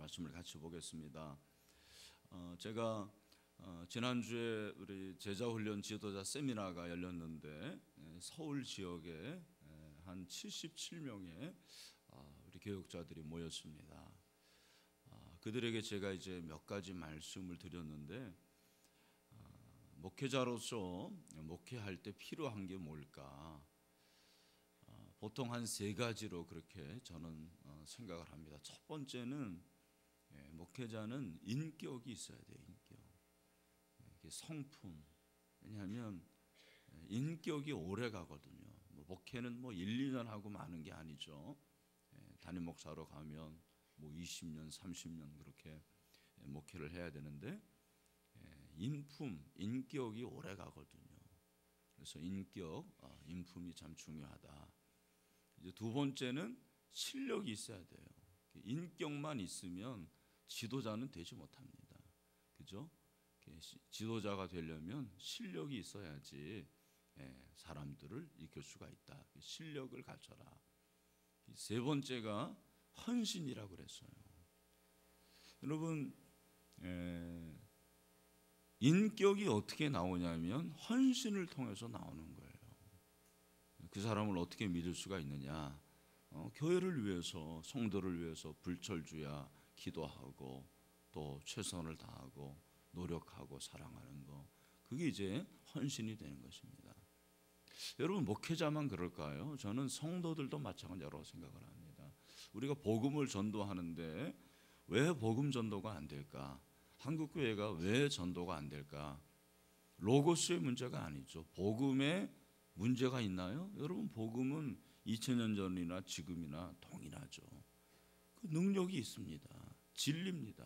말씀을 같이 보겠습니다. 제가 지난주에 우리 제자훈련 지도자 세미나가 열렸는데 서울 지역에 한 77명의 우리 교육자들이 모였습니다. 그들에게 제가 이제 몇 가지 말씀을 드렸는데, 목회자로서 목회할 때 필요한 게 뭘까? 보통 한 세 가지로 그렇게 저는 생각을 합니다. 첫 번째는 목회자는 인격이 있어야 돼요. 인격, 성품. 왜냐하면 인격이 오래 가거든요. 목회는 1, 2년 하고 마는 게 아니죠. 담임 목사로 가면 20년, 30년 그렇게 목회를 해야 되는데, 인격이 오래 가거든요. 그래서 인품이 참 중요하다. 이제 두 번째는 실력이 있어야 돼요. 인격만 있으면 지도자는 되지 못합니다. 그죠? 지도자가 되려면 실력이 있어야지 사람들을 이끌 수가 있다. 실력을 갖춰라. 세 번째가 헌신이라고 그랬어요. 여러분, 인격이 어떻게 나오냐면 헌신을 통해서 나오는 거예요. 그 사람을 어떻게 믿을 수가 있느냐? 교회를 위해서, 성도를 위해서 불철주야 기도하고 또 최선을 다하고 노력하고 사랑하는 거, 그게 이제 헌신이 되는 것입니다. 여러분, 목회자만 그럴까요? 저는 성도들도 마찬가지라고 생각을 합니다. 우리가 복음을 전도하는데 왜 복음 전도가 안 될까? 한국교회가 왜 전도가 안 될까? 로고스의 문제가 아니죠. 복음에 문제가 있나요? 여러분, 복음은 2000년 전이나 지금이나 동일하죠. 그 능력이 있습니다. 진리입니다.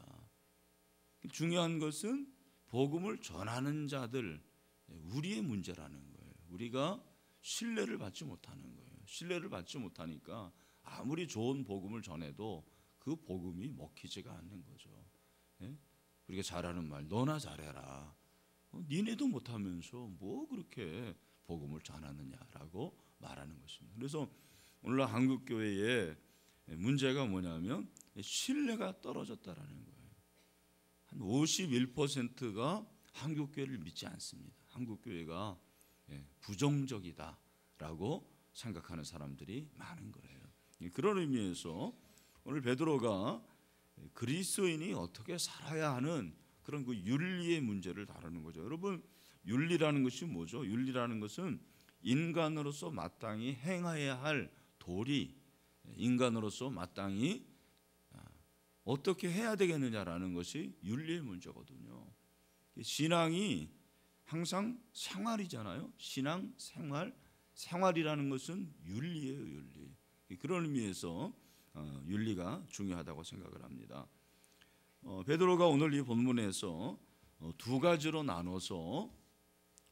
중요한 것은 복음을 전하는 자들, 우리의 문제라는 거예요. 우리가 신뢰를 받지 못하는 거예요. 신뢰를 받지 못하니까 아무리 좋은 복음을 전해도 그 복음이 먹히지가 않는 거죠. 우리가 잘하는 말, 너나 잘해라. 니네도 못하면서 뭐 그렇게 복음을 전하느냐라고 말하는 것입니다. 그래서 오늘날 한국교회의 문제가 뭐냐면 신뢰가 떨어졌다라는 거예요. 한 51%가 한국교회를 믿지 않습니다. 한국교회가 부정적이다라고 생각하는 사람들이 많은 거예요. 그런 의미에서 오늘 베드로가 그리스도인이 어떻게 살아야 하는 그런 그 윤리의 문제를 다루는 거죠. 여러분, 윤리라는 것이 뭐죠? 윤리라는 것은 인간으로서 마땅히 행해야 할 도리, 인간으로서 마땅히 어떻게 해야 되겠느냐라는 것이 윤리의 문제거든요. 신앙이 항상 생활이잖아요. 신앙, 생활이라는 것은 윤리예요, 윤리. 그런 의미에서 윤리가 중요하다고 생각을 합니다. 베드로가 오늘 이 본문에서 두 가지로 나눠서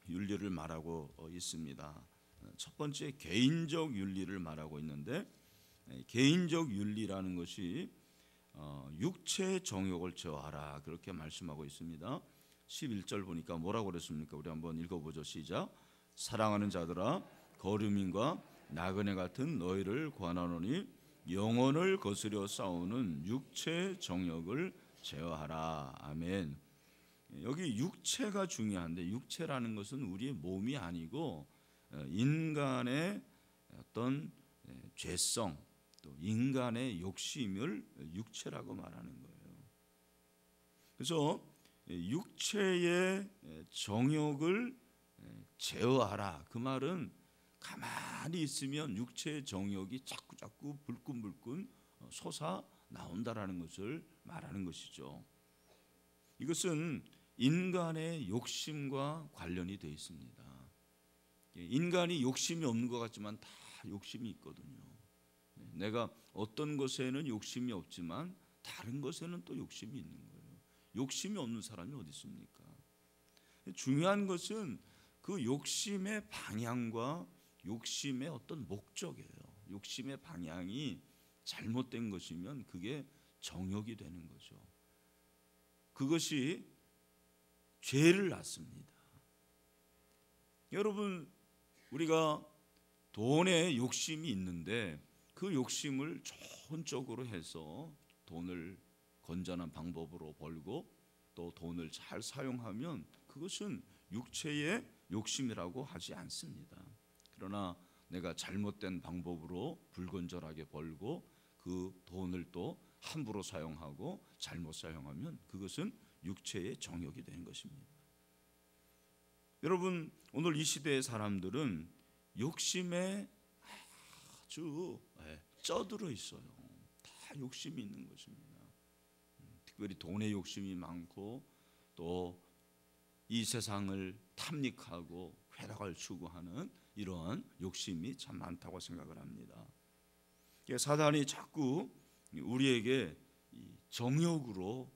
윤리를 말하고 있습니다. 첫 번째, 개인적 윤리를 말하고 있는데, 개인적 윤리라는 것이 육체의 정욕을 제어하라, 그렇게 말씀하고 있습니다. 11절 보니까 뭐라고 그랬습니까? 우리 한번 읽어보죠. 시작. 사랑하는 자들아, 거류민과 나그네 같은 너희를 권하노니 영혼을 거스려 싸우는 육체의 정욕을 제어하라. 아멘. 여기 육체가 중요한데, 육체라는 것은 우리의 몸이 아니고 인간의 어떤 죄성, 또 인간의 욕심을 육체라고 말하는 거예요. 그래서 육체의 정욕을 제어하라, 그 말은 가만히 있으면 육체의 정욕이 자꾸 불끈불끈 솟아 나온다라는 것을 말하는 것이죠. 이것은 인간의 욕심과 관련이 되어 있습니다. 인간이 욕심이 없는 것 같지만 다 욕심이 있거든요. 내가 어떤 것에는 욕심이 없지만 다른 것에는 또 욕심이 있는 거예요. 욕심이 없는 사람이 어디 있습니까? 중요한 것은 그 욕심의 방향과 욕심의 어떤 목적이에요. 욕심의 방향이 잘못된 것이면 그게 정욕이 되는 거죠. 그것이 죄를 낳습니다. 여러분, 우리가 돈에 욕심이 있는데 그 욕심을 좋은 쪽으로 해서 돈을 건전한 방법으로 벌고 또 돈을 잘 사용하면 그것은 육체의 욕심이라고 하지 않습니다. 그러나 내가 잘못된 방법으로 불건전하게 벌고 그 돈을 또 함부로 사용하고 잘못 사용하면 그것은 육체의 정욕이 되는 것입니다. 여러분, 오늘 이 시대의 사람들은 욕심에 아주 쩌들어 있어요. 다 욕심이 있는 것입니다. 특별히 돈의 욕심이 많고 또 이 세상을 탐닉하고 쾌락을 추구하는 이러한 욕심이 참 많다고 생각을 합니다. 사단이 자꾸 우리에게 정욕으로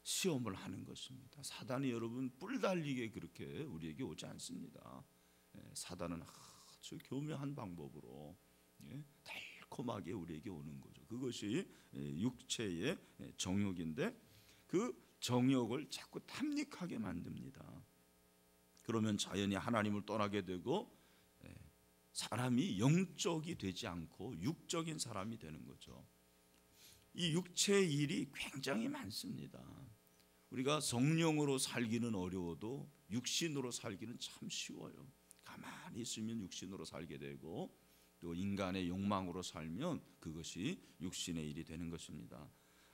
시험을 하는 것입니다. 사단이 여러분 뿔 달리게 그렇게 우리에게 오지 않습니다. 사단은 아주 교묘한 방법으로 달콤하게 우리에게 오는 거죠. 그것이 육체의 정욕인데 그 정욕을 자꾸 탐닉하게 만듭니다. 그러면 자연히 하나님을 떠나게 되고 사람이 영적이 되지 않고 육적인 사람이 되는 거죠. 이 육체의 일이 굉장히 많습니다. 우리가 성령으로 살기는 어려워도 육신으로 살기는 참 쉬워요. 가만히 있으면 육신으로 살게 되고 또 인간의 욕망으로 살면 그것이 육신의 일이 되는 것입니다.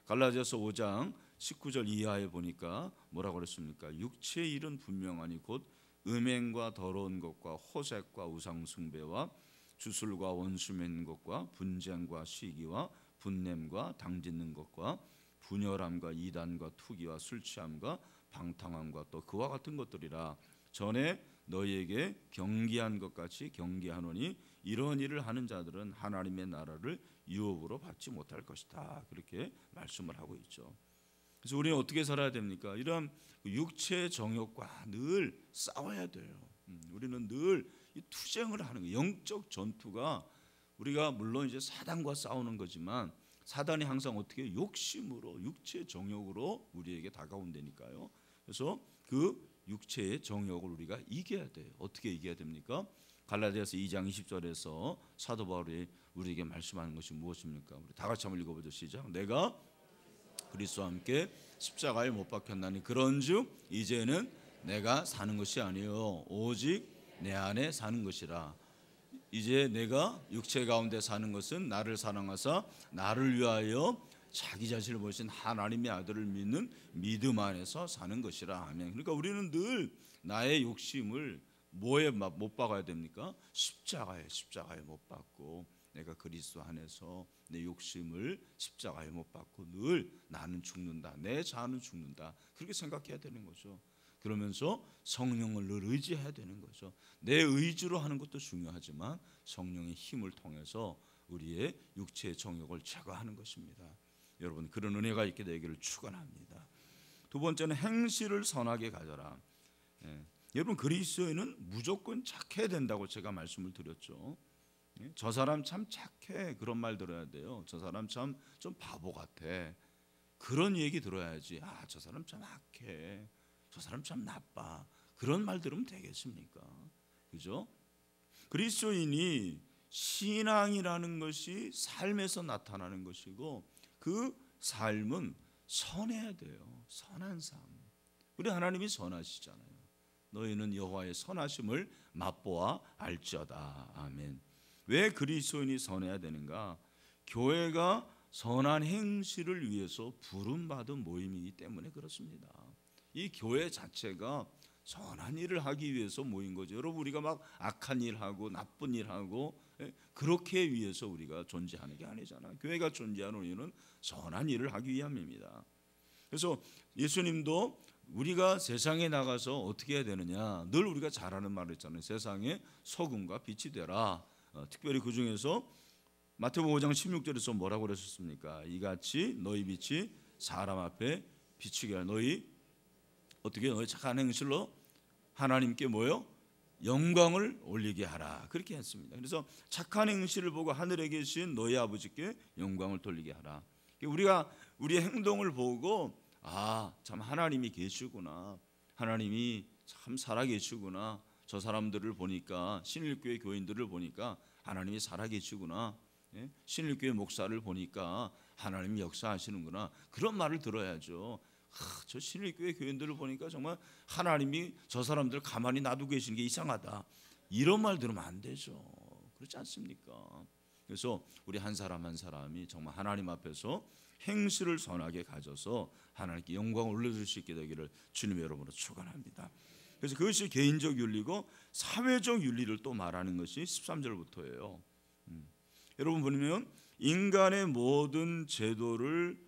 갈라디아서 5장 19절 이하에 보니까 뭐라고 그랬습니까? 육체의 일은 분명하니 곧 음행과 더러운 것과 호색과 우상숭배와 주술과 원수 맺는 것과 분쟁과 시기와 분냄과 당짓는 것과 분열함과 이단과 투기와 술취함과 방탕함과 또 그와 같은 것들이라. 전에 너희에게 경계한 것 같이 경계하노니 이런 일을 하는 자들은 하나님의 나라를 유업으로 받지 못할 것이다. 그렇게 말씀을 하고 있죠. 그래서 우리는 어떻게 살아야 됩니까? 이런 육체의 정욕과 늘 싸워야 돼요. 우리는 늘 이 투쟁을 하는 거예요. 영적 전투가 우리가 물론 이제 사단과 싸우는 거지만 사단이 항상 어떻게 욕심으로 육체의 정욕으로 우리에게 다가온다니까요. 그래서 그 육체의 정욕을 우리가 이겨야 돼요. 어떻게 이겨야 됩니까? 갈라디아서 2장 20절에서 사도 바울이 우리에게 말씀하는 것이 무엇입니까? 우리 다 같이 한번 읽어보죠. 시작. 내가 그리스도와 함께 십자가에 못 박혔나니 그런즉 이제는 내가 사는 것이 아니요 오직 내 안에 사는 것이라. 이제 내가 육체 가운데 사는 것은 나를 사랑하사 나를 위하여 자기 자신을 보신 하나님의 아들을 믿는 믿음 안에서 사는 것이라. 아멘. 그러니까 우리는 늘 나의 욕심을 뭐에 못 박아야 됩니까? 십자가에 못 박고 내가 그리스도 안에서 내 욕심을 십자가에 못 박고 늘 나는 죽는다, 내 자아는 죽는다, 그렇게 생각해야 되는 거죠. 그러면서 성령을 늘 의지해야 되는 거죠. 내 의지로 하는 것도 중요하지만 성령의 힘을 통해서 우리의 육체의 정욕을 제거하는 것입니다. 여러분, 그런 은혜가 있게 되기를 축원합니다. 두 번째는 행실을 선하게 가져라. 여러분, 그리스도인은 무조건 착해야 된다고 제가 말씀을 드렸죠. 저 사람 참 착해, 그런 말 들어야 돼요. 저 사람 참 좀 바보 같아, 그런 얘기 들어야지. 아, 저 사람 참 악해, 저 사람 참 나빠, 그런 말 들으면 되겠습니까? 그죠? 그리스도인이 신앙이라는 것이 삶에서 나타나는 것이고 그 삶은 선해야 돼요. 선한 삶. 우리 하나님이 선하시잖아요. 너희는 여호와의 선하심을 맛보아 알지어다. 아멘. 왜 그리스도인이 선해야 되는가? 교회가 선한 행실을 위해서 부름받은 모임이기 때문에 그렇습니다. 이 교회 자체가 선한 일을 하기 위해서 모인 거죠. 여러분, 우리가 막 악한 일하고 나쁜 일하고 그렇게 위해서 우리가 존재하는 게 아니잖아요. 교회가 존재하는 이유는 선한 일을 하기 위함입니다. 그래서 예수님도 우리가 세상에 나가서 어떻게 해야 되느냐, 늘 우리가 잘 아는 말을 있잖아요. 세상에 소금과 빛이 되라. 특별히 그 중에서 마태복음 5장 16절에서 뭐라고 그러셨습니까? 이같이 너희 빛이 사람 앞에 비추게 하라. 너희 착한 행실로 하나님께 뭐요? 영광을 올리게 하라. 그렇게 했습니다. 그래서 착한 행실을 보고 하늘에 계신 너희 아버지께 영광을 돌리게 하라. 우리가 우리의 행동을 보고 아, 참 하나님이 계시구나, 하나님이 참 살아계시구나, 저 사람들을 보니까, 신일교회 교인들을 보니까 하나님이 살아계시구나, 신일교회 목사를 보니까 하나님이 역사하시는구나, 그런 말을 들어야죠. 저 신일교회 교인들을 보니까 정말 하나님이 저 사람들 가만히 놔두고 계시는 게 이상하다, 이런 말 들으면 안 되죠. 그렇지 않습니까? 그래서 우리 한 사람 한 사람이 정말 하나님 앞에서 행실을 선하게 가져서 하나님께 영광을 올려줄 수 있게 되기를 주님의 이름으로 축원합니다. 그래서 그것이 개인적 윤리고 사회적 윤리를 또 말하는 것이 13절부터예요. 여러분 보면 인간의 모든 제도를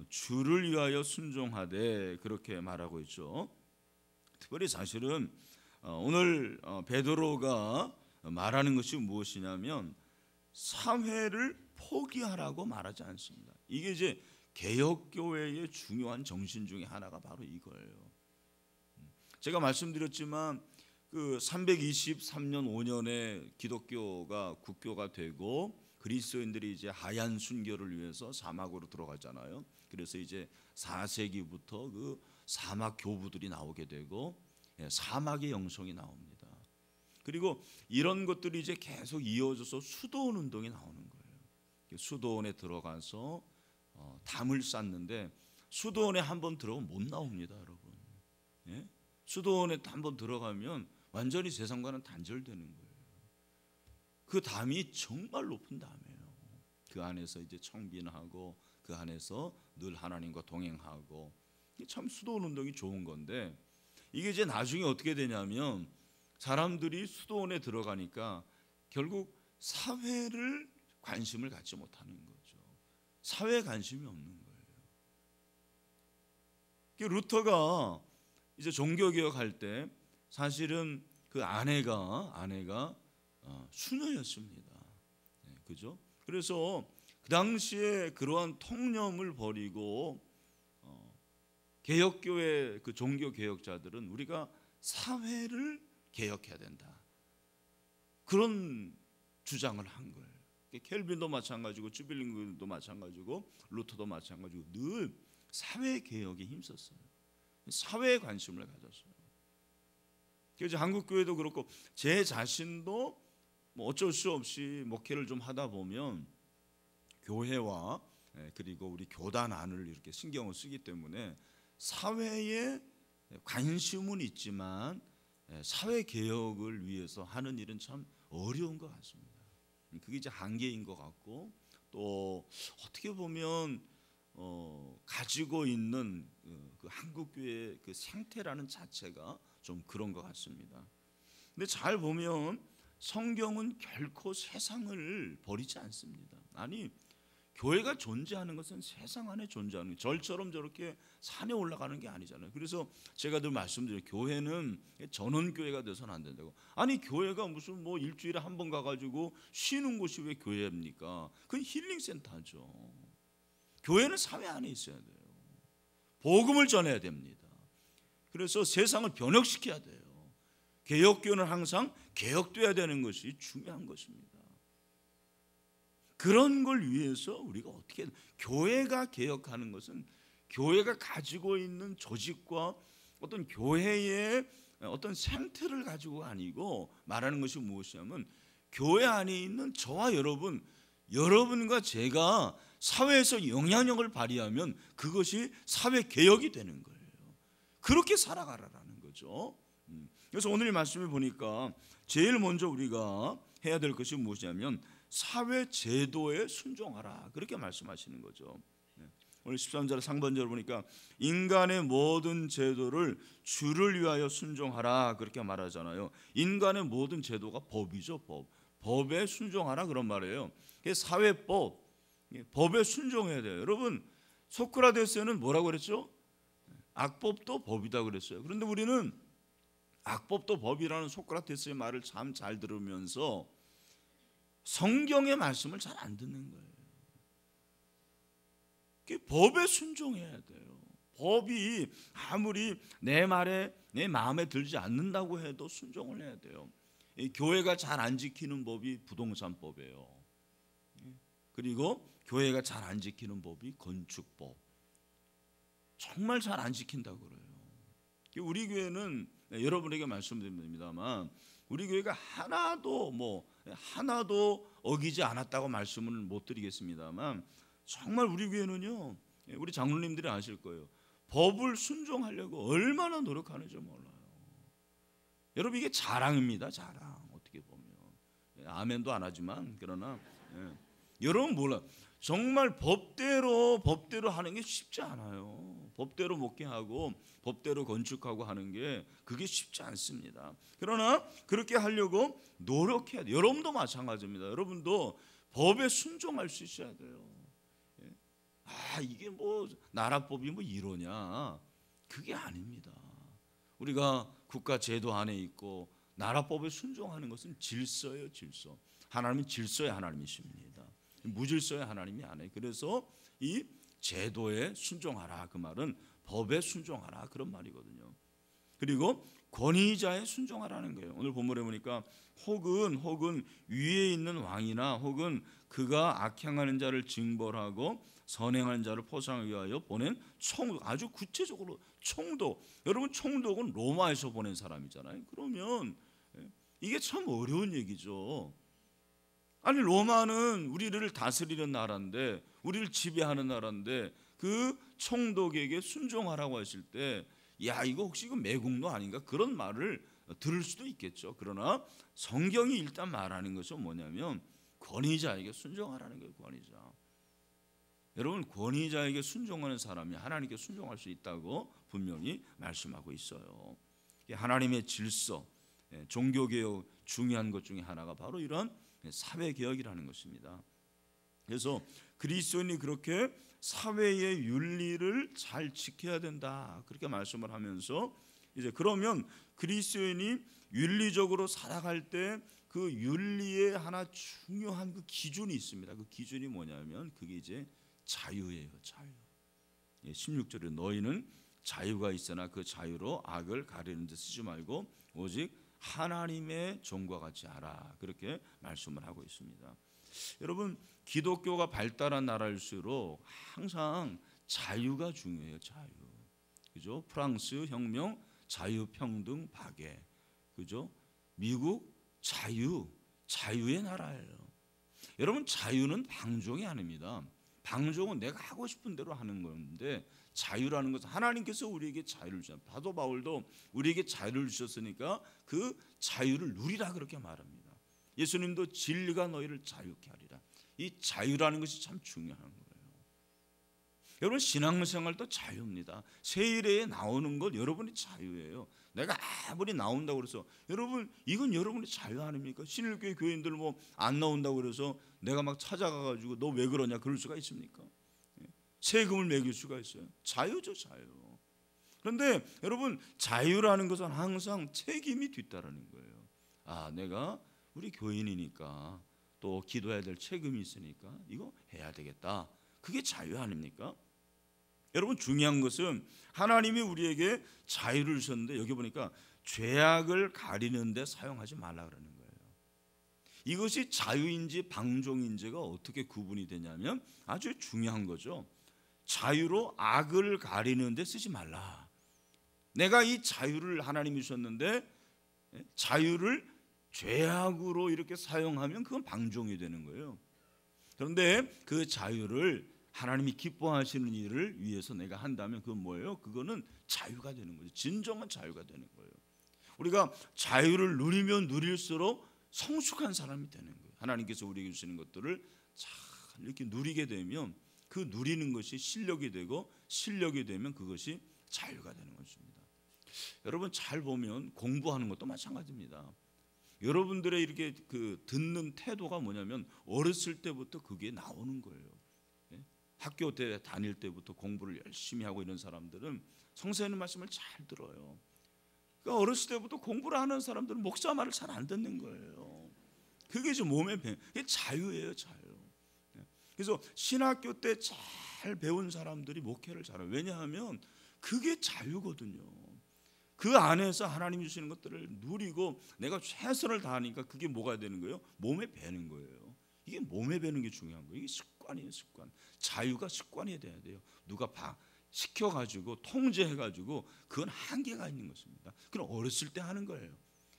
주를 위하여 순종하되, 그렇게 말하고 있죠. 특별히 사실은 오늘 베드로가 말하는 것이 무엇이냐면 사회를 포기하라고 말하지 않습니다. 이게 이제 개혁교회의 중요한 정신 중에 하나가 바로 이거예요. 제가 말씀드렸지만 그 323년 5년에 기독교가 국교가 되고 그리스도인들이 이제 하얀 순교를 위해서 사막으로 들어갔잖아요. 그래서 이제 4세기부터 그 사막 교부들이 나오게 되고 사막의 영성이 나옵니다. 그리고 이런 것들이 이제 계속 이어져서 수도원 운동이 나오는 거예요. 수도원에 들어가서 담을 쌓는데 수도원에 한번 들어가면 못 나옵니다, 여러분. 예? 수도원에 한번 들어가면 완전히 세상과는 단절되는 거예요. 그 담이 정말 높은 담이에요. 그 안에서 이제 청빈하고 그 안에서 늘 하나님과 동행하고, 참 수도원 운동이 좋은 건데, 이게 이제 나중에 어떻게 되냐면 사람들이 수도원에 들어가니까 결국 사회를 관심을 갖지 못하는 거죠. 사회에 관심이 없는 거예요. 루터가 이제 종교개혁할 때 사실은 그 아내가 수녀였습니다. 그죠? 그래서 그 당시에 그러한 통념을 버리고 개혁교회 그 종교 개혁자들은 우리가 사회를 개혁해야 된다, 그런 주장을 한 거예요. 켈빈도 마찬가지고 쭈빌링도 마찬가지고 루터도 마찬가지고 늘 사회 개혁에 힘썼어요. 사회에 관심을 가졌어요. 그래서 한국 교회도 그렇고 제 자신도 뭐 어쩔 수 없이 목회를 좀 하다 보면 교회와 그리고 우리 교단 안을 이렇게 신경을 쓰기 때문에 사회에 관심은 있지만 사회 개혁을 위해서 하는 일은 참 어려운 것 같습니다. 그게 이제 한계인 것 같고, 또 어떻게 보면 가지고 있는 그 한국 교회의 그 생태라는 자체가 좀 그런 것 같습니다. 근데 잘 보면 성경은 결코 세상을 버리지 않습니다. 아니, 교회가 존재하는 것은 세상 안에 존재하는, 절처럼 저렇게 산에 올라가는 게 아니잖아요. 그래서 제가 늘 말씀드려요. 교회는 전원교회가 돼서는 안 된다고. 아니, 교회가 무슨 뭐 일주일에 한 번 가가지고 쉬는 곳이 왜 교회입니까? 그건 힐링센터죠. 교회는 사회 안에 있어야 돼요. 복음을 전해야 됩니다. 그래서 세상을 변혁시켜야 돼요. 개혁교회는 항상 개혁돼야 되는 것이 중요한 것입니다. 그런 걸 위해서 우리가 어떻게, 교회가 개혁하는 것은 교회가 가지고 있는 조직과 어떤 교회의 어떤 생태를 가지고 아니고, 말하는 것이 무엇이냐면 교회 안에 있는 저와 여러분과 제가 사회에서 영향력을 발휘하면 그것이 사회 개혁이 되는 거예요. 그렇게 살아가라라는 거죠. 그래서 오늘 이 말씀을 보니까 제일 먼저 우리가 해야 될 것이 무엇이냐면 사회 제도에 순종하라, 그렇게 말씀하시는 거죠. 오늘 13절 상반절을 보니까 인간의 모든 제도를 주를 위하여 순종하라, 그렇게 말하잖아요. 인간의 모든 제도가 법이죠. 법에 순종하라, 그런 말이에요. 사회법, 법에 순종해야 돼요. 여러분, 소크라테스는 뭐라고 그랬죠? 악법도 법이다 그랬어요. 그런데 우리는 악법도 법이라는 소크라테스의 말을 참 잘 들으면서 성경의 말씀을 잘 안 듣는 거예요. 법에 순종해야 돼요. 법이 아무리 내 말에 내 마음에 들지 않는다고 해도 순종을 해야 돼요. 교회가 잘 안 지키는 법이 부동산법이에요. 그리고 교회가 잘 안 지키는 법이 건축법. 정말 잘 안 지킨다고 그래요. 우리 교회는 여러분에게 말씀드립니다만 우리 교회가 하나도 어기지 않았다고 말씀을 못 드리겠습니다만 정말 우리 교회는요, 우리 장로님들이 아실 거예요. 법을 순종하려고 얼마나 노력하는지 몰라요. 여러분 이게 자랑입니다. 자랑. 어떻게 보면 아멘도 안 하지만 그러나 여러분 몰라. 정말 법대로 하는 게 쉽지 않아요. 법대로 목회하고 법대로 건축하고 하는 게 그게 쉽지 않습니다. 그러나 그렇게 하려고 노력해야 돼요. 여러분도 마찬가지입니다. 여러분도 법에 순종할 수 있어야 돼요. 이게 뭐 나라법이 뭐 이러냐, 그게 아닙니다. 우리가 국가 제도 안에 있고 나라법에 순종하는 것은 질서예요. 질서. 하나님은 질서의 하나님이십니다. 무질서의 하나님이 아니에요. 그래서 이 제도에 순종하라, 그 말은 법에 순종하라, 그런 말이거든요. 그리고 권위자에 순종하라는 거예요. 오늘 본문에 보니까 혹은 위에 있는 왕이나 혹은 그가 악행하는 자를 징벌하고 선행하는 자를 포상하기 위하여 보낸 총독, 아주 구체적으로 총독. 여러분 총독은 로마에서 보낸 사람이잖아요. 그러면 이게 참 어려운 얘기죠. 아니 로마는 우리를 다스리는 나라인데, 우리를 지배하는 나라인데 그 총독에게 순종하라고 하실 때, 야 이거 혹시 이거 매국노 아닌가, 그런 말을 들을 수도 있겠죠. 그러나 성경이 일단 말하는 것은 뭐냐면 권위자에게 순종하라는 거예요. 권위자. 여러분 권위자에게 순종하는 사람이 하나님께 순종할 수 있다고 분명히 말씀하고 있어요. 하나님의 질서, 종교개혁 중요한 것 중에 하나가 바로 이런 사회개혁이라는 것입니다. 그래서 그리스도인이 그렇게 사회의 윤리를 잘 지켜야 된다, 그렇게 말씀을 하면서 이제 그러면 그리스도인이 윤리적으로 살아갈 때 그 윤리에 하나 중요한 그 기준이 있습니다. 그 기준이 뭐냐면 그게 이제 자유예요. 자유. 16절에 너희는 자유가 있으나 그 자유로 악을 가리는 데 쓰지 말고 오직 하나님의 종과 같이 하라, 그렇게 말씀을 하고 있습니다. 여러분 기독교가 발달한 나라일수록 항상 자유가 중요해요. 자유. 그죠? 프랑스 혁명 자유평등 박애. 그죠? 미국 자유의 나라예요. 여러분 자유는 방종이 아닙니다. 방종은 내가 하고 싶은 대로 하는 건데, 자유라는 것은 하나님께서 우리에게 자유를 주셨어요. 사도 바울도 우리에게 자유를 주셨으니까 그 자유를 누리라, 그렇게 말합니다. 예수님도 진리가 너희를 자유케 하리라. 이 자유라는 것이 참 중요한 거예요. 여러분 신앙생활도 자유입니다. 세일에 나오는 것 여러분이 자유예요. 내가 아무리 나온다고 그래서, 여러분 이건 여러분의 자유 아닙니까? 신일교회 교인들 뭐 안 나온다고 그래서 내가 막 찾아가가지고 너 왜 그러냐 그럴 수가 있습니까? 세금을 매길 수가 있어요. 자유죠, 자유. 그런데 여러분 자유라는 것은 항상 책임이 뒤따르는 거예요. 내가 우리 교인이니까 또 기도해야 될 책임이 있으니까 이거 해야 되겠다. 그게 자유 아닙니까? 여러분 중요한 것은 하나님이 우리에게 자유를 주셨는데, 여기 보니까 죄악을 가리는 데 사용하지 말라 그러는 거예요. 이것이 자유인지 방종인지가 어떻게 구분이 되냐면 아주 중요한 거죠. 자유로 악을 가리는 데 쓰지 말라. 내가 이 자유를 하나님이 주셨는데 자유를 죄악으로 이렇게 사용하면 그건 방종이 되는 거예요. 그런데 그 자유를 하나님이 기뻐하시는 일을 위해서 내가 한다면 그건 뭐예요? 그거는 자유가 되는 거죠. 진정한 자유가 되는 거예요. 우리가 자유를 누리면 누릴수록 성숙한 사람이 되는 거예요. 하나님께서 우리에게 주시는 것들을 잘 이렇게 누리게 되면 그 누리는 것이 실력이 되고, 실력이 되면 그것이 자유가 되는 것입니다. 여러분 잘 보면 공부하는 것도 마찬가지입니다. 여러분들의 이렇게 그 듣는 태도가 뭐냐면 어렸을 때부터 그게 나오는 거예요. 학교 때 다닐 때부터 공부를 열심히 하고 이런 사람들은 성서의 말씀을 잘 들어요. 그러니까 어렸을 때부터 공부를 하는 사람들은 목사 말을 잘 안 듣는 거예요. 그게 이제 몸에 배. 이게 자유예요, 자유. 그래서 신학교 때 잘 배운 사람들이 목회를 잘해요. 왜냐하면 그게 자유거든요. 그 안에서 하나님 주시는 것들을 누리고 내가 최선을 다하니까 그게 뭐가 되는 거예요? 몸에 배는 거예요. 이게 몸에 배는 게 중요한 거예요. 이게 습관이에요, 습관. 자유가 습관이 돼야 돼요. 누가 시켜가지고 통제해가지고 그건 한계가 있는 것입니다. 그럼 어렸을 때 하는 거예요.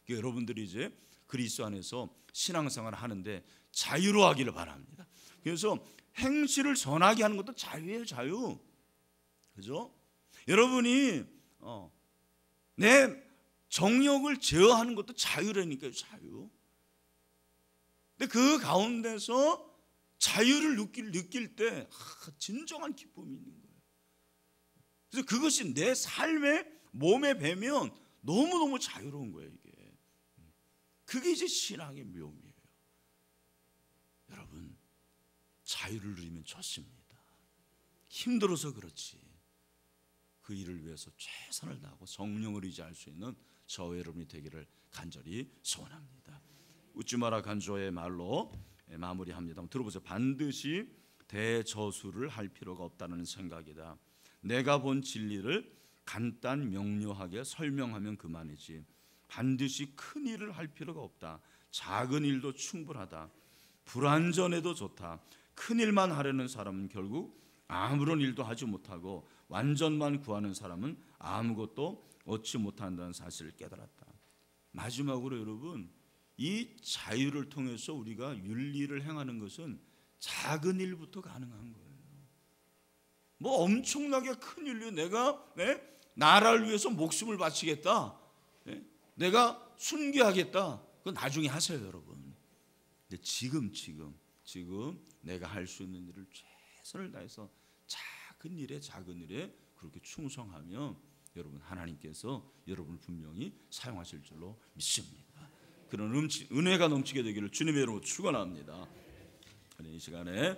여러분들이 이제 그리스도 안에서 신앙생활을 하는데 자유로워하기를 바랍니다. 그래서 행실을 선하게 하는 것도 자유예요, 자유. 그죠? 여러분이 내 정욕을 제어하는 것도 자유라니까요, 자유. 근데 그 가운데서 자유를 느낄 때 진정한 기쁨이 있는 거예요. 그래서 그것이 내 삶의 몸에 배면 너무너무 자유로운 거예요, 이게. 그게 이제 신앙의 묘미예요. 여러분, 자유를 누리면 좋습니다. 힘들어서 그렇지 그 일을 위해서 최선을 다하고 성령을 의지할 수 있는 저와 여러분이 되기를 간절히 소원합니다. 웃지 마라 간조의 말로 마무리합니다. 들어보세요. 반드시 대저수를 할 필요가 없다는 생각이다. 내가 본 진리를 간단 명료하게 설명하면 그만이지. 반드시 큰 일을 할 필요가 없다. 작은 일도 충분하다. 불완전해도 좋다. 큰 일만 하려는 사람은 결국 아무런 일도 하지 못하고 완전만 구하는 사람은 아무것도 얻지 못한다는 사실을 깨달았다. 마지막으로 여러분, 이 자유를 통해서 우리가 윤리를 행하는 것은 작은 일부터 가능한 거예요. 뭐 엄청나게 큰 윤리, 내가 나라를 위해서 목숨을 바치겠다, 내가 순교하겠다, 그건 나중에 하세요, 여러분. 근데 지금 내가 할 수 있는 일을 최선을 다해서 작은 일에 그렇게 충성하면 여러분, 하나님께서 여러분을 분명히 사용하실 줄로 믿습니다. 그런 은혜가 넘치게 되기를 주님의 이름으로 축원합니다. 이 시간에